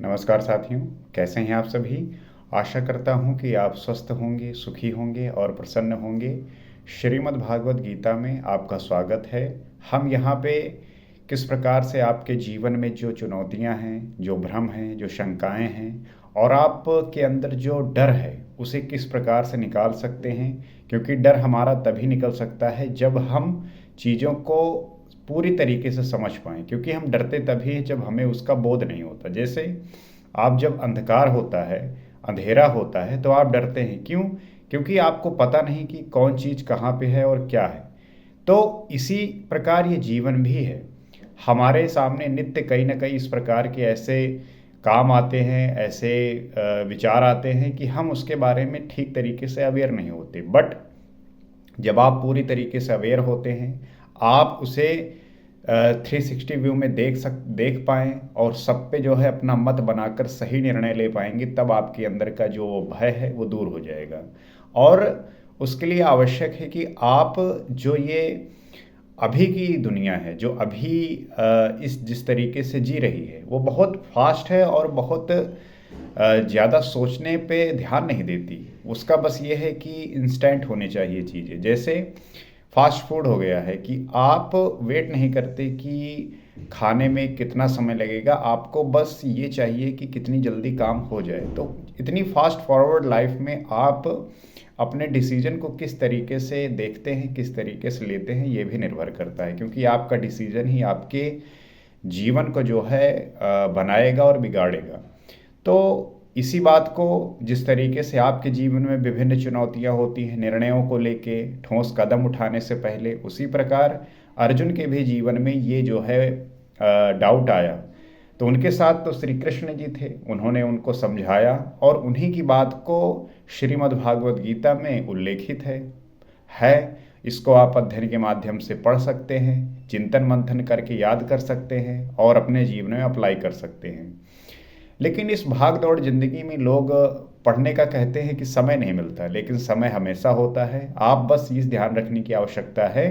नमस्कार साथियों, कैसे हैं आप सभी। आशा करता हूं कि आप स्वस्थ होंगे, सुखी होंगे और प्रसन्न होंगे। श्रीमद् भागवत गीता में आपका स्वागत है। हम यहाँ पे किस प्रकार से आपके जीवन में जो चुनौतियाँ हैं, जो भ्रम हैं, जो शंकाएं हैं और आपके अंदर जो डर है उसे किस प्रकार से निकाल सकते हैं, क्योंकि डर हमारा तभी निकल सकता है जब हम चीज़ों को पूरी तरीके से समझ पाएँ। क्योंकि हम डरते तभी हैं जब हमें उसका बोध नहीं होता। जैसे आप जब अंधकार होता है, अंधेरा होता है तो आप डरते हैं। क्यों? क्योंकि आपको पता नहीं कि कौन चीज़ कहाँ पे है और क्या है। तो इसी प्रकार ये जीवन भी है। हमारे सामने नित्य कहीं न कहीं इस प्रकार के ऐसे काम आते हैं, ऐसे विचार आते हैं कि हम उसके बारे में ठीक तरीके से अवेयर नहीं होते। बट जब आप पूरी तरीके से अवेयर होते हैं, आप उसे 360 व्यू में देख पाएँ और सब पे जो है अपना मत बनाकर सही निर्णय ले पाएँगे, तब आपके अंदर का जो भय है वो दूर हो जाएगा। और उसके लिए आवश्यक है कि आप जो ये अभी की दुनिया है, जो अभी इस जिस तरीके से जी रही है, वो बहुत फास्ट है और बहुत ज़्यादा सोचने पे ध्यान नहीं देती। उसका बस ये है कि इंस्टेंट होनी चाहिए चीज़ें। जैसे फास्ट फूड हो गया है कि आप वेट नहीं करते कि खाने में कितना समय लगेगा, आपको बस ये चाहिए कि कितनी जल्दी काम हो जाए। तो इतनी फास्ट फॉरवर्ड लाइफ में आप अपने डिसीजन को किस तरीके से देखते हैं, किस तरीके से लेते हैं, ये भी निर्भर करता है। क्योंकि आपका डिसीजन ही आपके जीवन को जो है बनाएगा और बिगाड़ेगा। तो इसी बात को जिस तरीके से आपके जीवन में विभिन्न चुनौतियां होती हैं निर्णयों को लेके, ठोस कदम उठाने से पहले, उसी प्रकार अर्जुन के भी जीवन में ये जो है डाउट आया। तो उनके साथ तो श्री कृष्ण जी थे, उन्होंने उनको समझाया और उन्हीं की बात को श्रीमद् भागवत गीता में उल्लेखित है। इसको आप अध्ययन के माध्यम से पढ़ सकते हैं, चिंतन मंथन करके याद कर सकते हैं और अपने जीवन में अप्लाई कर सकते हैं। लेकिन इस भाग दौड़ जिंदगी में लोग पढ़ने का कहते हैं कि समय नहीं मिलता, लेकिन समय हमेशा होता है। आप बस इस ध्यान रखने की आवश्यकता है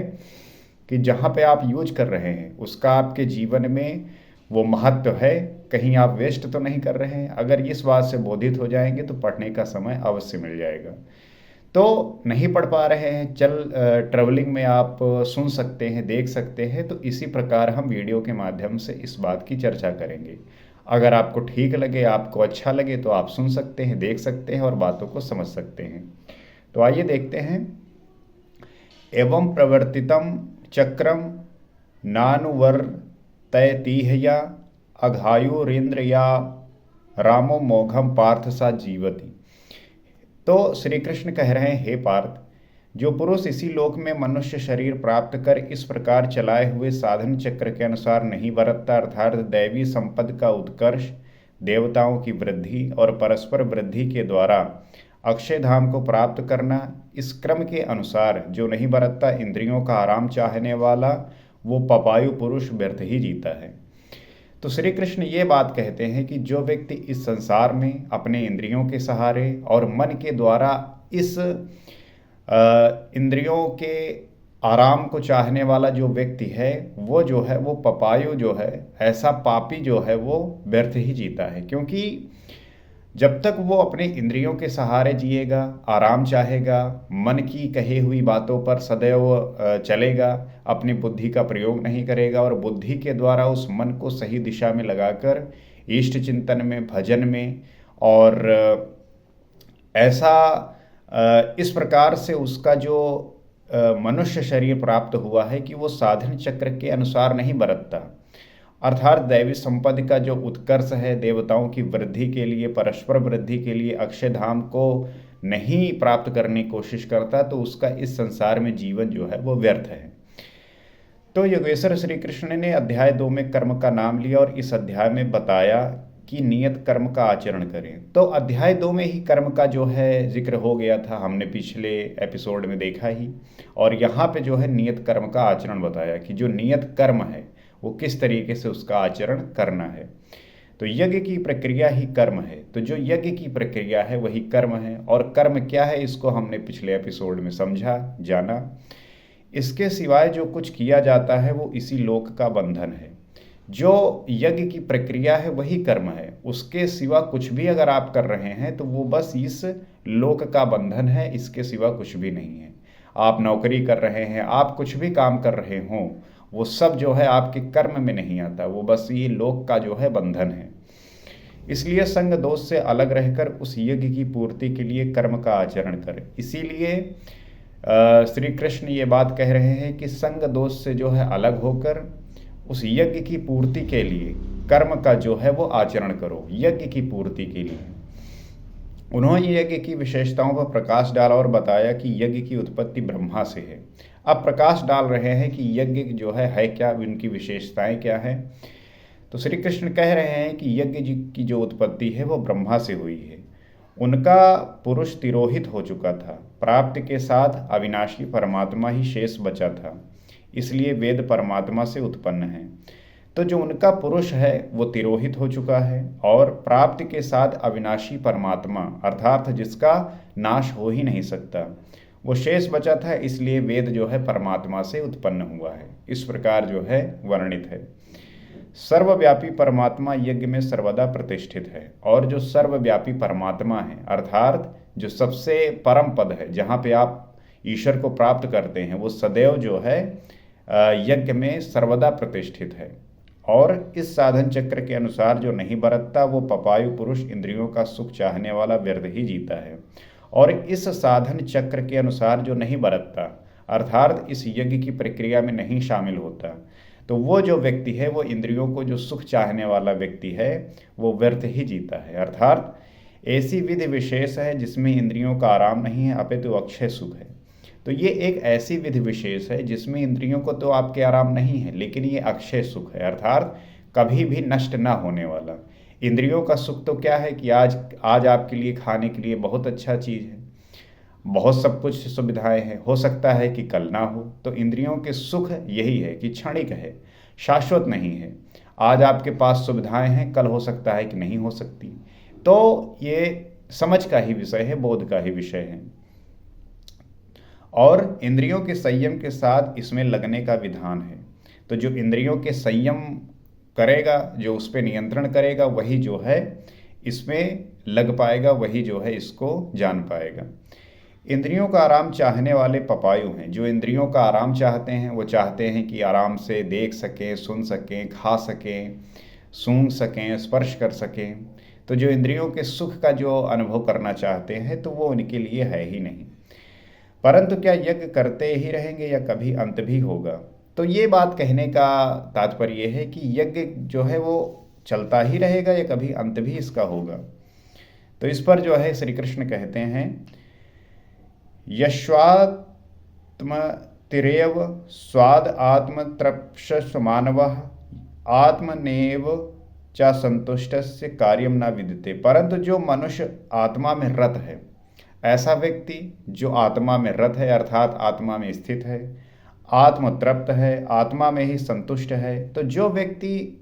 कि जहाँ पे आप यूज कर रहे हैं उसका आपके जीवन में वो महत्व है, कहीं आप वेस्ट तो नहीं कर रहे हैं। अगर इस बात से बोधित हो जाएंगे तो पढ़ने का समय अवश्य मिल जाएगा। तो नहीं पढ़ पा रहे हैं, ट्रेवलिंग में आप सुन सकते हैं, देख सकते हैं। तो इसी प्रकार हम वीडियो के माध्यम से इस बात की चर्चा करेंगे। अगर आपको ठीक लगे, आपको अच्छा लगे तो आप सुन सकते हैं, देख सकते हैं और बातों को समझ सकते हैं। तो आइए देखते हैं। एवं प्रवर्तितम चक्रम नानुवर्तयतीह अघायुरेन्द्र या रामो मोघम पार्थ सा जीवति। तो श्री कृष्ण कह रहे हैं, हे पार्थ, जो पुरुष इसी लोक में मनुष्य शरीर प्राप्त कर इस प्रकार चलाए हुए साधन चक्र के अनुसार नहीं बरतता, अर्थात दैवी संपद का उत्कर्ष, देवताओं की वृद्धि और परस्पर वृद्धि के द्वारा अक्षय धाम को प्राप्त करना, इस क्रम के अनुसार जो नहीं बरतता, इंद्रियों का आराम चाहने वाला, वो पपायु पुरुष व्यर्थ ही जीता है। तो श्री कृष्ण ये बात कहते हैं कि जो व्यक्ति इस संसार में अपने इंद्रियों के सहारे और मन के द्वारा इस इंद्रियों के आराम को चाहने वाला जो व्यक्ति है, वो जो है वो पपायु जो है, ऐसा पापी जो है वो व्यर्थ ही जीता है। क्योंकि जब तक वो अपने इंद्रियों के सहारे जिएगा, आराम चाहेगा, मन की कही हुई बातों पर सदैव चलेगा, अपनी बुद्धि का प्रयोग नहीं करेगा और बुद्धि के द्वारा उस मन को सही दिशा में लगाकर इष्ट चिंतन में, भजन में और ऐसा इस प्रकार से उसका जो मनुष्य शरीर प्राप्त हुआ है कि वो साधन चक्र के अनुसार नहीं बरतता, अर्थात दैवी संपत्ति का जो उत्कर्ष है, देवताओं की वृद्धि के लिए, परस्पर वृद्धि के लिए अक्षय धाम को नहीं प्राप्त करने की कोशिश करता, तो उसका इस संसार में जीवन जो है वो व्यर्थ है। तो योगेश्वर श्री कृष्ण ने अध्याय 2 में कर्म का नाम लिया और इस अध्याय में बताया कि नियत कर्म का आचरण करें। तो अध्याय 2 में ही कर्म का जो है जिक्र हो गया था, हमने पिछले एपिसोड में देखा ही। और यहाँ पे जो है नियत कर्म का आचरण बताया कि जो नियत कर्म है वो किस तरीके से उसका आचरण करना है। तो यज्ञ की प्रक्रिया ही कर्म है। तो जो यज्ञ की प्रक्रिया है वही कर्म है। और कर्म क्या है इसको हमने पिछले एपिसोड में समझा, जाना। इसके सिवाय जो कुछ किया जाता है वो इसी लोक का बंधन है। जो यज्ञ की प्रक्रिया है वही कर्म है, उसके सिवा कुछ भी अगर आप कर रहे हैं तो वो बस इस लोक का बंधन है, इसके सिवा कुछ भी नहीं है। आप नौकरी कर रहे हैं, आप कुछ भी काम कर रहे हों, वो सब जो है आपके कर्म में नहीं आता, वो बस ये लोक का जो है बंधन है। इसलिए संग दोष से अलग रहकर उस यज्ञ की पूर्ति के लिए कर्म का आचरण करें। इसीलिए श्री कृष्ण ये बात कह रहे हैं कि संग दोष से जो है अलग होकर उस यज्ञ की पूर्ति के लिए कर्म का जो है वो आचरण करो, यज्ञ की पूर्ति के लिए। उन्होंने यज्ञ की विशेषताओं पर प्रकाश डाला और बताया कि यज्ञ की उत्पत्ति ब्रह्मा से है। अब प्रकाश डाल रहे हैं कि यज्ञ जो है क्या, उनकी विशेषताएं क्या है। तो श्री कृष्ण कह रहे हैं कि यज्ञ जी की जो उत्पत्ति है वो ब्रह्मा से हुई है। उनका पुरुष तिरोहित हो चुका था, प्राप्ति के साथ अविनाशी परमात्मा ही शेष बचा था, इसलिए वेद परमात्मा से उत्पन्न है। तो जो उनका पुरुष है वो तिरोहित हो चुका है और प्राप्ति के साथ अविनाशी परमात्मा अर्थात जिसका नाश हो ही नहीं सकता, वो शेष बचा था, इसलिए वेद जो है परमात्मा से उत्पन्न हुआ है। इस प्रकार जो है वर्णित है। सर्वव्यापी परमात्मा यज्ञ में सर्वदा प्रतिष्ठित है, और जो सर्वव्यापी परमात्मा है अर्थात जो सबसे परम पद है, जहाँ पे आप ईश्वर को प्राप्त करते हैं, वो सदैव जो है यज्ञ में सर्वदा प्रतिष्ठित है। और इस साधन चक्र के अनुसार जो नहीं बरतता वो पपायु पुरुष इंद्रियों का सुख चाहने वाला व्यर्थ ही जीता है। और इस साधन चक्र के अनुसार जो नहीं बरतता अर्थात इस यज्ञ की प्रक्रिया में नहीं शामिल होता, तो वो जो व्यक्ति है, वो इंद्रियों को जो सुख चाहने वाला व्यक्ति है, वो व्यर्थ ही जीता है। अर्थात ऐसी विधि विशेष है जिसमें इंद्रियों का आराम नहीं है, अपितु अक्षय सुख है। तो ये एक ऐसी विधि विशेष है जिसमें इंद्रियों को तो आपके आराम नहीं है, लेकिन ये अक्षय सुख है, अर्थात कभी भी नष्ट ना होने वाला। इंद्रियों का सुख तो क्या है कि आज आपके लिए खाने के लिए बहुत अच्छा चीज़ है, बहुत सब कुछ सुविधाएं हैं, हो सकता है कि कल ना हो। तो इंद्रियों के सुख यही है कि क्षणिक है, शाश्वत नहीं है। आज आपके पास सुविधाएं हैं, कल हो सकता है कि नहीं हो सकती। तो ये समझ का ही विषय है, बोध का ही विषय है। और इंद्रियों के संयम के साथ इसमें लगने का विधान है। तो जो इंद्रियों के संयम करेगा, जो उस पर नियंत्रण करेगा, वही जो है इसमें लग पाएगा, वही जो है इसको जान पाएगा। इंद्रियों का आराम चाहने वाले पपायु हैं। जो इंद्रियों का आराम चाहते हैं वो चाहते हैं कि आराम से देख सकें, सुन सकें, खा सकें, सूंघ सकें, स्पर्श कर सकें। तो जो इंद्रियों के सुख का जो अनुभव करना चाहते हैं तो वो उनके लिए है ही नहीं। परंतु क्या यज्ञ करते ही रहेंगे या कभी अंत भी होगा? तो ये बात कहने का तात्पर्य है कि यज्ञ जो है वो चलता ही रहेगा या कभी अंत भी इसका होगा। तो इस पर जो है श्री कृष्ण कहते हैं, यश्वात्मतिरेव स्वाद आत्मतृप्त मानवः आत्मनेव च संतुष्टस्य कार्यम न विद्यते। परंतु जो मनुष्य आत्मा में रत है, ऐसा व्यक्ति जो आत्मा में रत है अर्थात आत्मा में स्थित है, आत्मतृप्त है, आत्मा में ही संतुष्ट है, तो जो व्यक्ति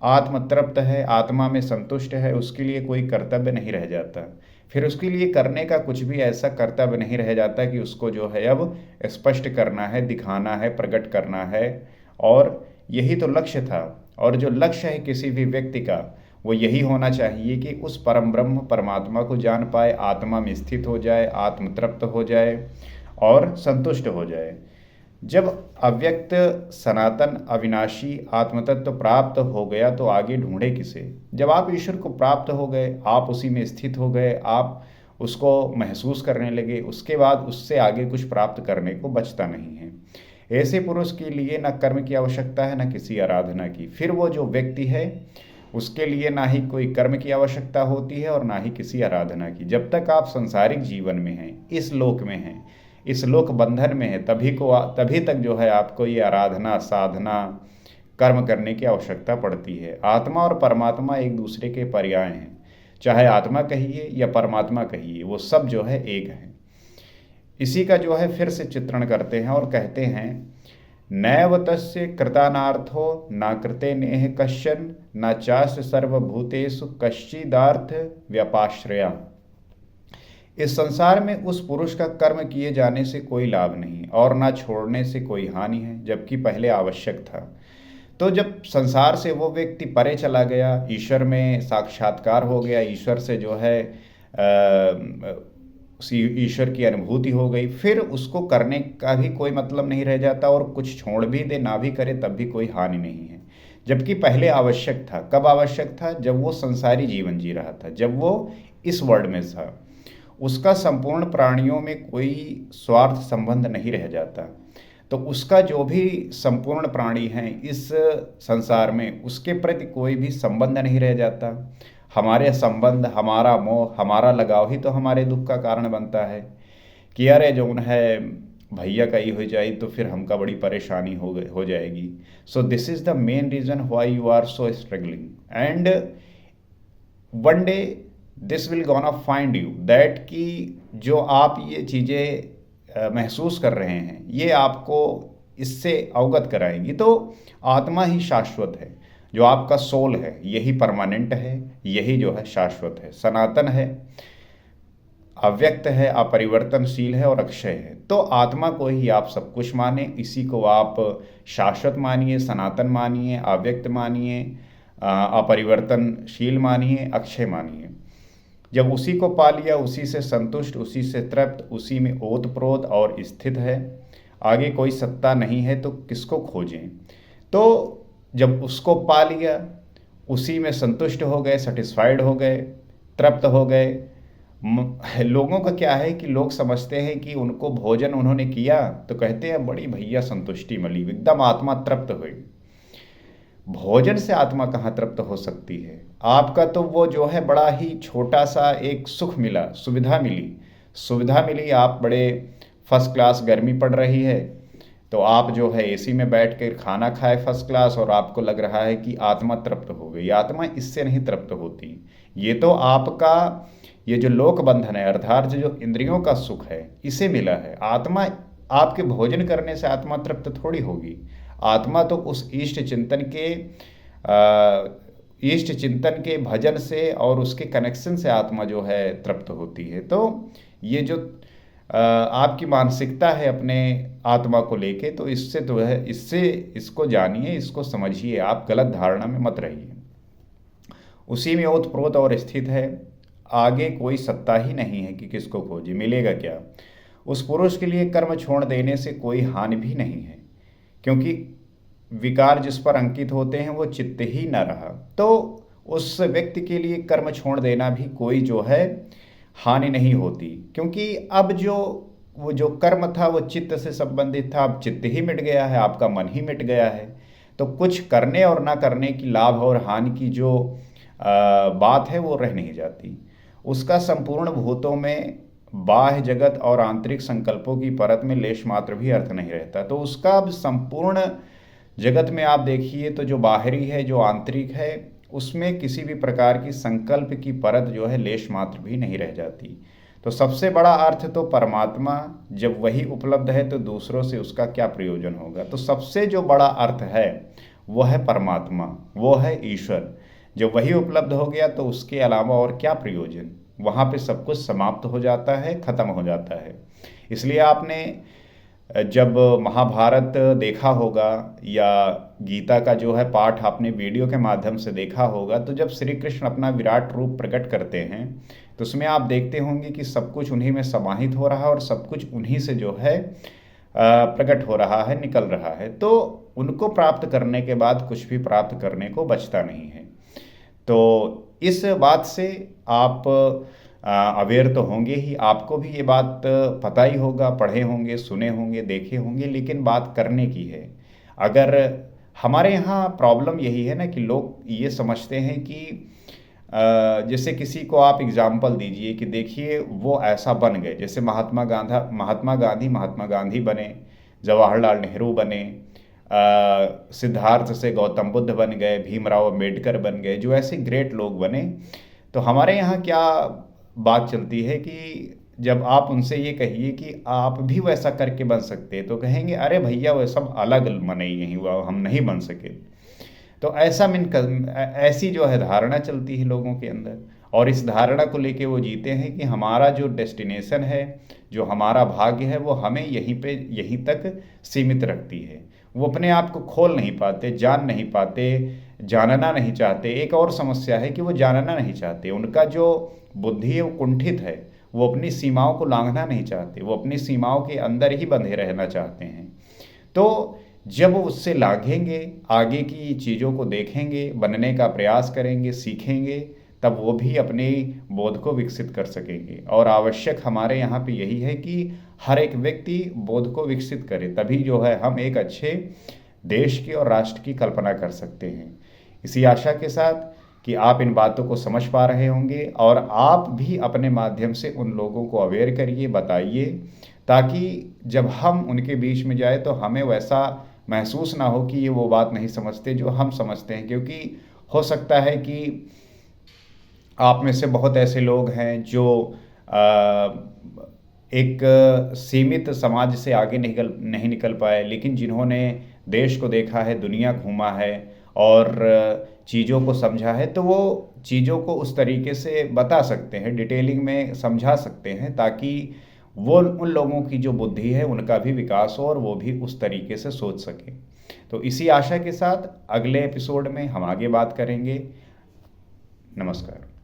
आत्मतृप्त है, आत्मा में संतुष्ट है, उसके लिए कोई कर्तव्य नहीं रह जाता। फिर उसके लिए करने का कुछ भी ऐसा कर्तव्य नहीं रह जाता कि उसको जो है अब स्पष्ट करना है, दिखाना है, प्रकट करना है। और यही तो लक्ष्य था। और जो लक्ष्य है किसी भी व्यक्ति का, वो यही होना चाहिए कि उस परम ब्रह्म परमात्मा को जान पाए, आत्मा में स्थित हो जाए, आत्मतृप्त हो जाए और संतुष्ट हो जाए। जब अव्यक्त सनातन अविनाशी आत्मतत्व प्राप्त हो गया तो आगे ढूंढे किसे? जब आप ईश्वर को प्राप्त हो गए, आप उसी में स्थित हो गए, आप उसको महसूस करने लगे, उसके बाद उससे आगे कुछ प्राप्त करने को बचता नहीं है। ऐसे पुरुष के लिए न कर्म की आवश्यकता है, न किसी आराधना की। फिर वो जो व्यक्ति है उसके लिए ना ही कोई कर्म की आवश्यकता होती है और ना ही किसी आराधना की। जब तक आप संसारिक जीवन में हैं, इस लोक में हैं, इस लोक बंधन में है, तभी तक जो है आपको ये आराधना, साधना, कर्म करने की आवश्यकता पड़ती है। आत्मा और परमात्मा एक दूसरे के पर्याय हैं। चाहे आत्मा कहिए या परमात्मा कहिए, वो सब जो है एक है। इसी का जो है फिर से चित्रण करते हैं और कहते हैं, नैव तस्य कृतानार्थो न कृते नेह कश्चन न चास्य सर्वभूतेषु कश्चिदार्थ व्यपाश्रया। इस संसार में उस पुरुष का कर्म किए जाने से कोई लाभ नहीं और ना छोड़ने से कोई हानि है, जबकि पहले आवश्यक था। तो जब संसार से वो व्यक्ति परे चला गया, ईश्वर में साक्षात्कार हो गया, ईश्वर से जो है उसी ईश्वर की अनुभूति हो गई, फिर उसको करने का भी कोई मतलब नहीं रह जाता, और कुछ छोड़ भी दे ना भी करे तब भी कोई हानि नहीं है। जबकि पहले आवश्यक था। कब आवश्यक था? जब वो संसारी जीवन जी रहा था, जब वो इस वर्ल्ड में था। उसका संपूर्ण प्राणियों में कोई स्वार्थ संबंध नहीं रह जाता। तो उसका जो भी संपूर्ण प्राणी हैं इस संसार में, उसके प्रति कोई भी संबंध नहीं रह जाता। हमारे संबंध, हमारा मोह, हमारा लगाव ही तो हमारे दुख का कारण बनता है कि अरे जो है भैया का ही हो जाए तो फिर हमका बड़ी परेशानी हो जाएगी। So this is the main reason why you are so struggling, and one day this will gonna find you that कि जो आप ये चीज़ें महसूस कर रहे हैं ये आपको इससे अवगत कराएंगी। तो आत्मा ही शाश्वत है, जो आपका सोल है यही परमानेंट है, यही जो है शाश्वत है, सनातन है, अव्यक्त है, अपरिवर्तनशील है और अक्षय है। तो आत्मा को ही आप सब कुछ माने, इसी को आप शाश्वत मानिए, सनातन मानिए, अव्यक्त मानिए, अपरिवर्तनशील मानिए, अक्षय मानिए। जब उसी को पा लिया, उसी से संतुष्ट, उसी से तृप्त, उसी में ओतप्रोत और स्थित है, आगे कोई सत्ता नहीं है, तो किसको खोजें। तो जब उसको पा लिया, उसी में संतुष्ट हो गए, सेटिस्फाइड हो गए, तृप्त हो गए। लोगों का क्या है कि लोग समझते हैं कि उनको भोजन उन्होंने किया तो कहते हैं बड़ी भैया संतुष्टि मिली, एकदम आत्मा तृप्त हुई। भोजन से आत्मा कहाँ तृप्त हो सकती है? आपका तो वो जो है बड़ा ही छोटा सा एक सुख मिला, सुविधा मिली। आप बड़े फर्स्ट क्लास, गर्मी पड़ रही है तो आप जो है एसी में बैठ कर खाना खाए फर्स्ट क्लास, और आपको लग रहा है कि आत्मा तृप्त हो गई। आत्मा इससे नहीं तृप्त होती। ये तो आपका ये जो लोक बंधन है, अर्थात जो इंद्रियों का सुख है, इसे मिला है। आत्मा आपके भोजन करने से आत्मा तृप्त थोड़ी होगी। आत्मा तो उस इष्ट चिंतन के भजन से और उसके कनेक्शन से आत्मा जो है तृप्त होती है। तो ये जो आपकी मानसिकता है अपने आत्मा को लेके, तो इससे तो है, इसको जानिए, इसको समझिए, आप गलत धारणा में मत रहिए। उसी में ओतप्रोत और स्थित है, आगे कोई सत्ता ही नहीं है कि किसको खोजे। मिलेगा क्या? उस पुरुष के लिए कर्म छोड़ देने से कोई हानि भी नहीं है, क्योंकि विकार जिस पर अंकित होते हैं वो चित्त ही न रहा। तो उस व्यक्ति के लिए कर्म छोड़ देना भी कोई जो है हानि नहीं होती, क्योंकि अब वो जो कर्म था वो चित्त से संबंधित था, अब चित्त ही मिट गया है, आपका मन ही मिट गया है। तो कुछ करने और ना करने की, लाभ और हानि की जो बात है वो रह नहीं जाती। उसका संपूर्ण भूतों में बाह्य जगत और आंतरिक संकल्पों की परत में लेश मात्र भी अर्थ नहीं रहता। तो उसका अब संपूर्ण जगत में आप देखिए तो जो बाहरी है, जो आंतरिक है, उसमें किसी भी प्रकार की संकल्प की परत जो है लेश मात्र भी नहीं रह जाती। तो सबसे बड़ा अर्थ तो परमात्मा, जब वही उपलब्ध है तो दूसरों से उसका क्या प्रयोजन होगा। तो सबसे जो बड़ा अर्थ है वो है परमात्मा, वो है ईश्वर। जब वही उपलब्ध हो गया तो उसके अलावा और क्या प्रयोजन? वहाँ पे सब कुछ समाप्त हो जाता है, खत्म हो जाता है। इसलिए आपने जब महाभारत देखा होगा या गीता का जो है पाठ आपने वीडियो के माध्यम से देखा होगा, तो जब श्री कृष्ण अपना विराट रूप प्रकट करते हैं तो उसमें आप देखते होंगे कि सब कुछ उन्हीं में समाहित हो रहा है और सब कुछ उन्हीं से जो है प्रकट हो रहा है, निकल रहा है। तो उनको प्राप्त करने के बाद कुछ भी प्राप्त करने को बचता नहीं है। तो इस बात से आप अवेयर तो होंगे ही, आपको भी ये बात पता ही होगा, पढ़े होंगे, सुने होंगे, देखे होंगे, लेकिन बात करने की है। अगर हमारे यहाँ प्रॉब्लम यही है ना कि लोग ये समझते हैं कि जैसे किसी को आप एग्जाम्पल दीजिए कि देखिए वो ऐसा बन गए, जैसे महात्मा गांधी बने, जवाहरलाल नेहरू बने, सिद्धार्थ से गौतम बुद्ध बन गए, भीमराव अम्बेडकर बन गए, जो ऐसे ग्रेट लोग बने। तो हमारे यहाँ क्या बात चलती है कि जब आप उनसे ये कहिए कि आप भी वैसा करके बन सकते हैं तो कहेंगे अरे भैया वो सब अलग मने यही हुआ, हम नहीं बन सके। तो ऐसी जो है धारणा चलती है लोगों के अंदर, और इस धारणा को लेके वो जीते हैं कि हमारा जो डेस्टिनेशन है, जो हमारा भाग्य है, वो हमें यहीं तक सीमित रखती है। वो अपने आप को खोल नहीं पाते, जान नहीं पाते, जानना नहीं चाहते। एक और समस्या है कि वो जानना नहीं चाहते, उनका जो बुद्धि है वो कुंठित है, वो अपनी सीमाओं को लांघना नहीं चाहते, वो अपनी सीमाओं के अंदर ही बंधे रहना चाहते हैं। तो जब वो उससे लांघेंगे, आगे की चीज़ों को देखेंगे, बनने का प्रयास करेंगे, सीखेंगे, तब वो भी अपने बोध को विकसित कर सकेंगे। और आवश्यक हमारे यहाँ पे यही है कि हर एक व्यक्ति बोध को विकसित करे, तभी जो है हम एक अच्छे देश की और राष्ट्र की कल्पना कर सकते हैं। इसी आशा के साथ कि आप इन बातों को समझ पा रहे होंगे और आप भी अपने माध्यम से उन लोगों को अवेयर करिए, बताइए, ताकि जब हम उनके बीच में जाए तो हमें वैसा महसूस ना हो कि ये वो बात नहीं समझते जो हम समझते हैं। क्योंकि हो सकता है कि आप में से बहुत ऐसे लोग हैं जो एक सीमित समाज से आगे नहीं निकल पाए, लेकिन जिन्होंने देश को देखा है, दुनिया घूमा है और चीज़ों को समझा है, तो वो चीज़ों को उस तरीके से बता सकते हैं, डिटेलिंग में समझा सकते हैं, ताकि वो उन लोगों की जो बुद्धि है उनका भी विकास हो और वो भी उस तरीके से सोच सकें। तो इसी आशा के साथ अगले एपिसोड में हम आगे बात करेंगे। नमस्कार।